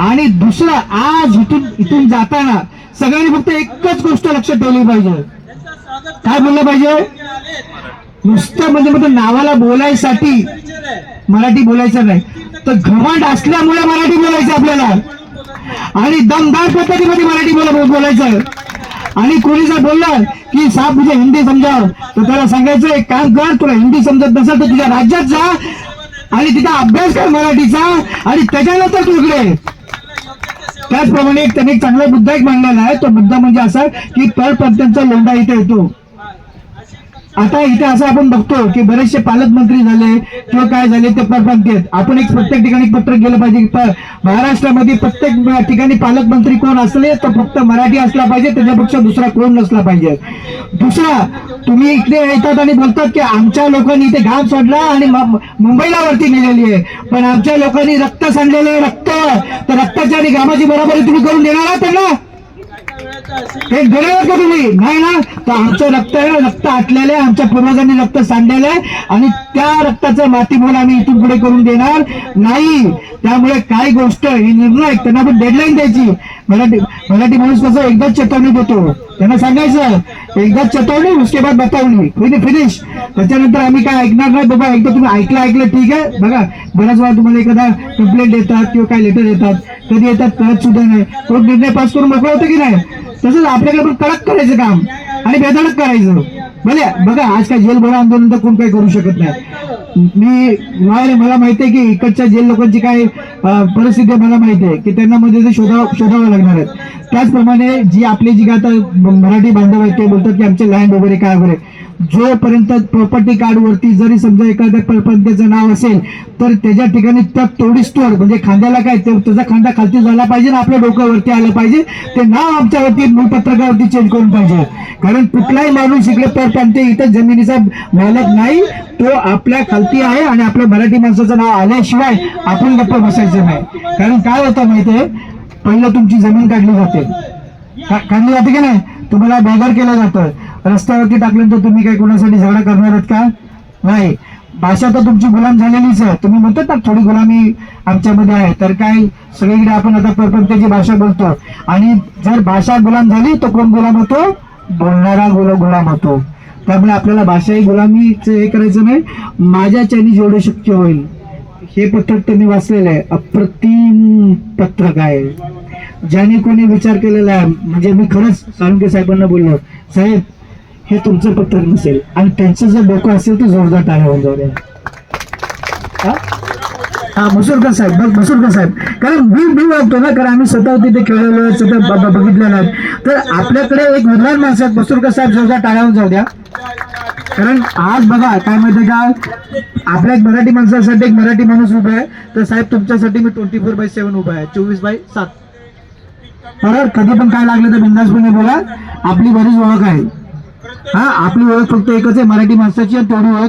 आणि दुसरं आज इथून जाताना सगळ्यांनी फक्त एकच गोष्ट लक्षात ठेवली पाहिजे. काय बोललं पाहिजे? नुसतं म्हणजे नावाला बोलायसाठी मराठी बोलायचं नाही, तर घमंड असल्यामुळे मराठी बोलायचं आपल्याला आणि दमदार पद्धतीमध्ये मराठी बोलायचं. आणि कोणी जर बोललं की साहब मुझे हिंदी समजाव, तर त्याला सांगायचं एक काम कर, तुला हिंदी समजत नसेल तर तुझ्या राज्यात जा आणि तिथं अभ्यास कर मराठीचा आणि त्याच्यानंतर तू इकडे. त्याचप्रमाणे त्यांनी एक चांगला मुद्दा एक मांडलेला आहे. तो मुद्दा म्हणजे असा की परप्रांतांचा लोंढा इथे येतो. आता इथे असं आपण बघतो की बरेचसे पालकमंत्री झाले किंवा काय झाले ते परप्रांतीय आहेत. आपण एक प्रत्येक ठिकाणी पत्र गेलं पाहिजे. महाराष्ट्रामध्ये प्रत्येक ठिकाणी पालकमंत्री कोण असले तर फक्त मराठी असला पाहिजे, त्याच्यापेक्षा दुसरा कोण नसला पाहिजे. दुसरा, तुम्ही इकडे येतात आणि बोलतात की आमच्या लोकांनी इथे घाम सोडला आणि मुंबईला वरती नेलेली आहे, पण आमच्या लोकांनी रक्त सांडलेलं आहे. रक्त, तर रक्ताची आणि घामाची बरोबरी तुम्ही करून देणार आहात त्यांना? एक देणार का तुम्ही? नाही ना. तर आमचं रक्त आटलेलं आहे, आमच्या पूर्वजांनी रक्त सांडलेलं आहे आणि त्या रक्ताचं मातीमोल आम्ही इथून पुढे करून देणार नाही. त्यामुळे काय गोष्ट ही निर्णय त्यांना पण डेडलाईन द्यायची. मराठी माणूस कसं एकदाच चेतावणी देतो, त्यांना सांगायचं एकदाच चेतावणी, उसके बाद बतावणी, फिनिश. त्याच्यानंतर आम्ही काय ऐकणार नाही बाबा. एकदा तुम्ही ऐकलं ठीक आहे. बघा बऱ्याच वेळा तुम्हाला एखादा कंप्लेंट येतात किंवा काय लेटर येतात, कधी येतात कळत सुद्धा नाही. तो निर्णय पास करून मोकळं होतं की नाही? तसंच आपल्याकडे पण कडक करायचं काम आणि बेधडक करायचं. भले बघा आज काय जेल भरा आंदोलन तर कोण काही करू शकत नाही. मला माहिती आहे की इकडच्या जेल लोकांची काय परिस्थिती आहे मला माहिती आहे की त्यांना मध्ये ते शोधावं लागणार आहे. त्याचप्रमाणे जी आपली जी आता मराठी बांधव आहेत ते बोलतात की आमचे लँड वगैरे काय वगैरे, जोपर्यंत प्रॉपर्टी कार्ड वरती जरी समजा एखाद्या परप्रांतीचं नाव असेल तर त्याच्या ठिकाणी त्या तोडीस्तोड म्हणजे खांद्याला काय त्याचा खांदा खालती झाला पाहिजे आणि आपल्या डोक्यावरती आलं पाहिजे. ते नाव आमच्यावरती मूळपत्रकावरती चेंज करून पाहिजे. कारण कुठलाही माणूस इकडे परप्रांतीय इथं जमिनीचा मालक नाही, तो आपल्या खालती आहे आणि आपल्या मराठी माणसाचं नाव आल्याशिवाय आपण गप्प बसायचं नाही. कारण काय होतं माहितीये, पहिलं तुमची जमीन काढली जाते की नाही, तुम्हाला बेघर केलं जातं, रस्त्यावरती टाकल्यानंतर तुम्ही काही कोणासाठी झगडा करणार आहात का? नाही. भाषा तर तुमची गुलाम झालेलीच आहे. तुम्ही म्हणतात ना थोडी गुलामी आमच्यामध्ये आहे, तर काय सगळीकडे आपण आता परप्रांतीची भाषा बोलतो आणि जर भाषा गुलाम झाली तर कोण गुलाम होतो? बोलणारा गुलाम होतो. त्यामुळे आपल्याला भाषाही गुलामीचं हे करायचं नाही. माझ्याच्याने जेवढं शक्य होईल, हे पत्रक तर मी वाचलेलं आहे, अप्रतिम पत्रक आहे. ज्याने कोणी विचार केलेला आहे, म्हणजे मी खरंच साळुंखे साहेबांना बोललो, साहेब हे तुमचं पत्रक नसेल आणि त्यांचं जर डोकं असेल तर जोरदार टाळ्या होऊन जाऊ द्या. हा मसूरकर साहेब, कारण मी वागतो ना, कारण आम्ही स्वतः तिथे खेळलेलो, स्वतः बघितलेलं आहे. तर आपल्याकडे एक विद्वान माणसं आहेत, मसूरकर साहेब, जोरदार टाळ्या होऊन जाऊ द्या. कारण आज बघा काय माहिती का, आपल्या मराठी माणसासाठी एक मराठी माणूस उभा आहे, तर साहेब तुमच्यासाठी मी 24/7 उभा आहे, 24/7. बरोबर, कधी पण काय लागलं तर बिंदासपणे बोला. आपली बरीच ओळख आहे. हा, आपली ओळख फक्त एकच आहे मराठी माणसाची, आणि तेवढी ओळख